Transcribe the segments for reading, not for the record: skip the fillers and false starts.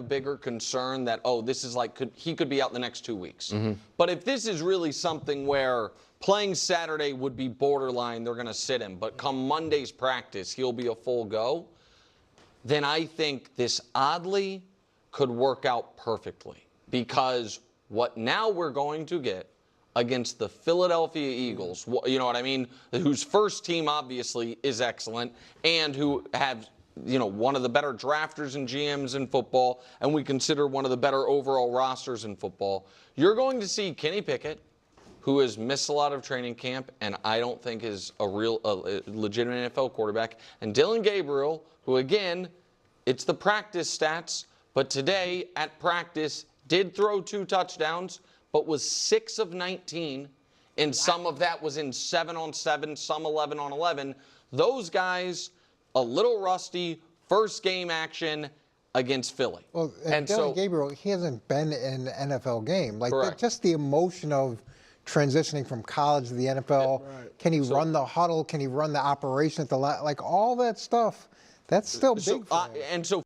bigger concern that, oh, this is like, he could be out the next 2 weeks. But if this is really something where playing Saturday would be borderline, they're going to sit him, but come Monday's practice, he'll be a full go, then I think this oddly could work out perfectly. Because what now we're going to get against the Philadelphia Eagles, you know what I mean, whose first team obviously is excellent and who have, you know, one of the better drafters and GMs in football, and we consider one of the better overall rosters in football. You're going to see Kenny Pickett, who has missed a lot of training camp and I don't think is a legitimate NFL quarterback, and Dylan Gabriel, who again, it's the practice stats, but today at practice did throw 2 touchdowns, but was 6 of 19, and some of that was in 7-on-7, some 11-on-11. Those guys, a little rusty, first game action against Philly. Well, and Dylan Gabriel, he hasn't been in an NFL game. Like, just the emotion of transitioning from college to the NFL. Right. Can he run the huddle? Can he run the operation at the like all that stuff? That's still big for him. And so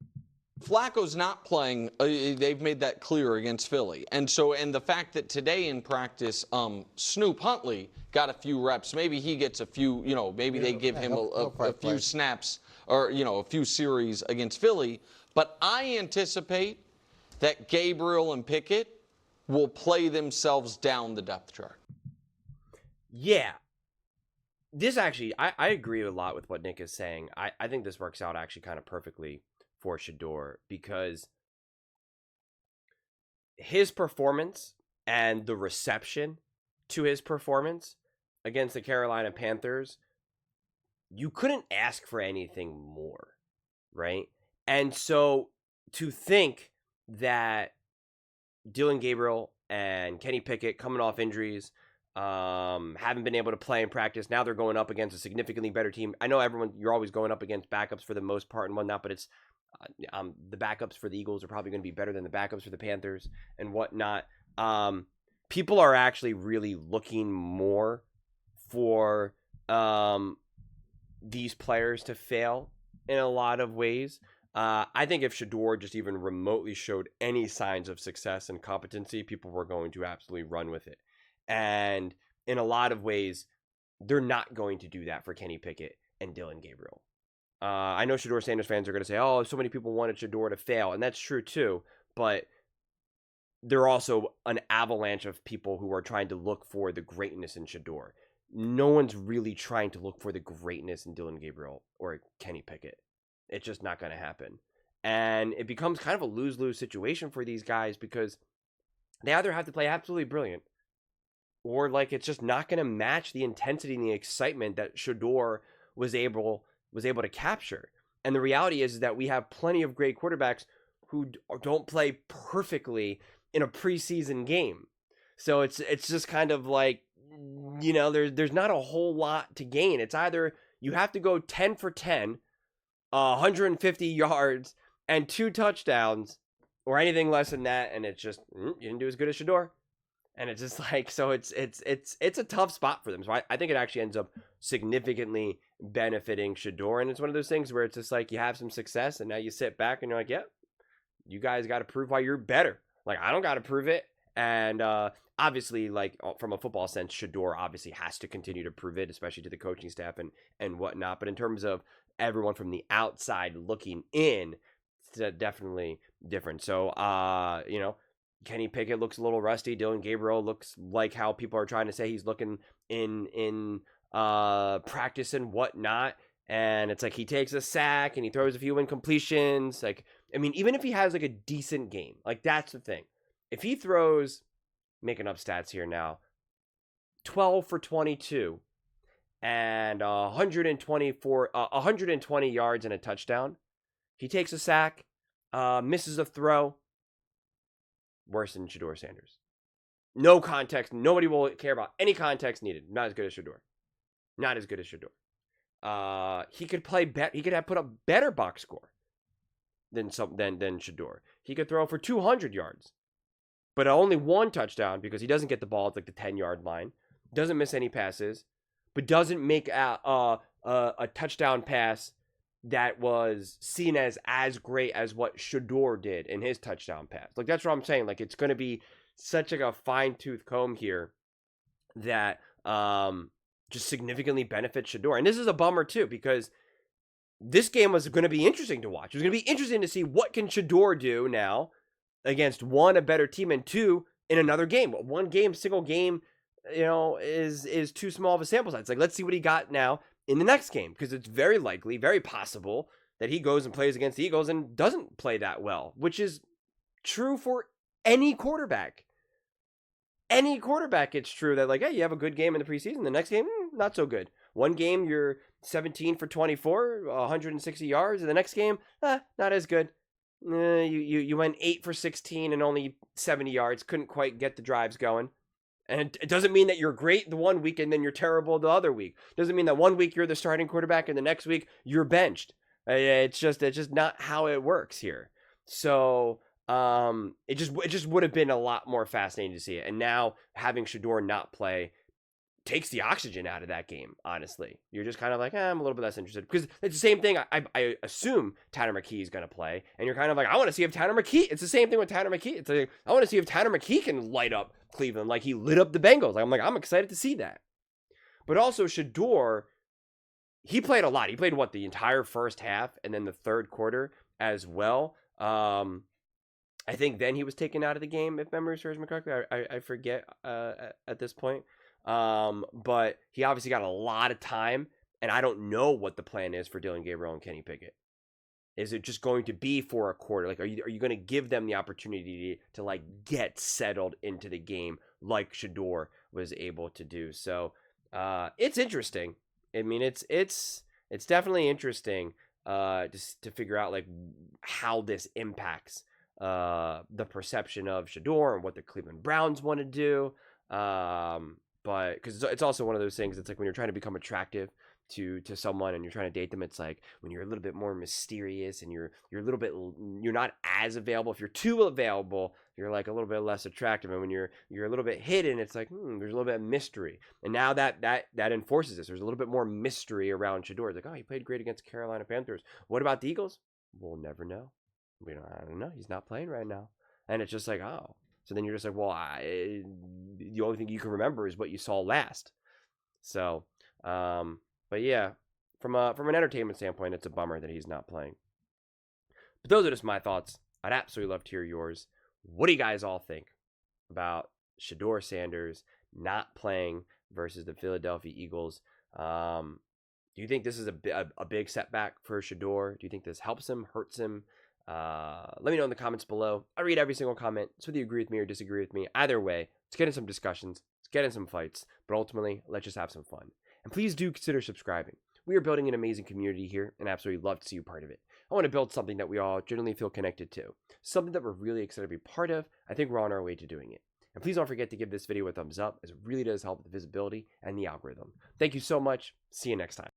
Flacco's not playing. They've made that clear against Philly, and the fact that today in practice, Snoop Huntley got a few reps. Maybe he gets a few. You know, maybe they give him a few snaps or a few series against Philly. But I anticipate that Gabriel and Pickett will play themselves down the depth chart. Yeah. This actually, I agree a lot with what Nick is saying. I think this works out actually kind of perfectly for Shedeur, because his performance and the reception to his performance against the Carolina Panthers, you couldn't ask for anything more, right? And so to think that Dylan Gabriel and Kenny Pickett coming off injuries, haven't been able to play in practice. Now they're going up against a significantly better team. I know you're always going up against backups for the most part and whatnot, but it's the backups for the Eagles are probably going to be better than the backups for the Panthers and whatnot. People are actually really looking more for these players to fail in a lot of ways. I think if Shedeur just even remotely showed any signs of success and competency, people were going to absolutely run with it. And in a lot of ways, they're not going to do that for Kenny Pickett and Dylan Gabriel. I know Shedeur Sanders fans are going to say, oh, so many people wanted Shedeur to fail. And that's true too. But there are also an avalanche of people who are trying to look for the greatness in Shedeur. No one's really trying to look for the greatness in Dylan Gabriel or Kenny Pickett. It's just not going to happen. And it becomes kind of a lose-lose situation for these guys because they either have to play absolutely brilliant or like it's just not going to match the intensity and the excitement that Shedeur was able to capture. And the reality is that we have plenty of great quarterbacks who don't play perfectly in a preseason game. So it's just kind of like, you know, there's not a whole lot to gain. It's either you have to go 10 for 10, 150 yards and 2 touchdowns, or anything less than that, and it's just you didn't do as good as Shedeur. And it's just like, so it's a tough spot for them. So I think it actually ends up significantly benefiting Shedeur. And it's one of those things where it's just like you have some success and now you sit back and you're like, yeah, you guys got to prove why you're better. Like, I don't got to prove it. And obviously, like from a football sense, Shedeur obviously has to continue to prove it, especially to the coaching staff and whatnot. But in terms of everyone from the outside looking in, it's definitely different. So, you know, Kenny Pickett looks a little rusty. Dylan Gabriel looks like how people are trying to say he's looking in practice and whatnot. And it's like he takes a sack and he throws a few incompletions. Like, I mean, even if he has like a decent game, like that's the thing. If he throws, making up stats here now, 12 for 22 and 120 yards and a touchdown, he takes a sack, misses a throw, worse than Shedeur Sanders. No context. Nobody will care about any context needed. Not as good as Shedeur. Not as good as Shedeur. He could play better. He could have put up better box score than Shedeur. He could throw for 200 yards, but only 1 touchdown because he doesn't get the ball at like the 10-yard line. Doesn't miss any passes, but doesn't make a touchdown pass that was seen as great as what Shedeur did in his touchdown pass. Like, that's what I'm saying. Like, it's going to be such like a fine-tooth comb here that just significantly benefits Shedeur. And this is a bummer too, because this game was going to be interesting to watch. It was going to be interesting to see what can Shedeur do now against, one, a better team, and two, in another game. One game, single game, is too small of a sample size. Like, let's see what he got now in the next game, because it's very likely, very possible that he goes and plays against the Eagles and doesn't play that well, which is true for any quarterback. Any quarterback, it's true that, like, hey, you have a good game in the preseason, the next game, not so good. One game, you're 17 for 24, 160 yards, and the next game, not as good. You went 8 for 16 and only 70 yards, couldn't quite get the drives going. And it doesn't mean that you're great the one week and then you're terrible the other week. It doesn't mean that one week you're the starting quarterback and the next week you're benched. It's just not how it works here. So it just would have been a lot more fascinating to see it. And now having Shedeur not play takes the oxygen out of that game, honestly. You're just kind of like, I'm a little bit less interested. Because it's the same thing. I assume Tanner McKee is going to play. And you're kind of like, I want to see if Tanner McKee... It's the same thing with Tanner McKee. It's like, I want to see if Tanner McKee can light up Cleveland like he lit up the Bengals. I'm excited to see that. But also, Shedeur, he played a lot. He played, the entire first half and then the third quarter as well. I think then he was taken out of the game, if memory serves me correctly. I forget at this point. But he obviously got a lot of time, and I don't know what the plan is for Dillon Gabriel and Kenny Pickett. Is it just going to be for a quarter? Like, are you going to give them the opportunity to like get settled into the game like Shedeur was able to do? So, it's interesting. I mean, it's definitely interesting, just to figure out like how this impacts, the perception of Shedeur and what the Cleveland Browns want to do. But because it's also one of those things, it's like when you're trying to become attractive to someone and you're trying to date them, it's like when you're a little bit more mysterious and you're not as available. If you're too available, you're like a little bit less attractive, and when you're a little bit hidden, it's like there's a little bit of mystery. And now that enforces this. There's a little bit more mystery around Shedeur. It's like, he played great against Carolina Panthers. What about the Eagles? We'll never know. I don't know. He's not playing right now, and it's just like, oh. So then you're just like, well, the only thing you can remember is what you saw last. So, but yeah, from an entertainment standpoint, it's a bummer that he's not playing. But those are just my thoughts. I'd absolutely love to hear yours. What do you guys all think about Shedeur Sanders not playing versus the Philadelphia Eagles? Do you think this is a big setback for Shedeur? Do you think this helps him, hurts him? Let me know in the comments below. I read every single comment, so whether you agree with me or disagree with me, either way, let's get in some discussions, let's get in some fights, but ultimately, let's just have some fun. And please do consider subscribing. We are building an amazing community here, and absolutely love to see you part of it. I want to build something that we all generally feel connected to, something that we're really excited to be part of. I think we're on our way to doing it. And please don't forget to give this video a thumbs up, as it really does help with the visibility and the algorithm. Thank you so much. See you next time.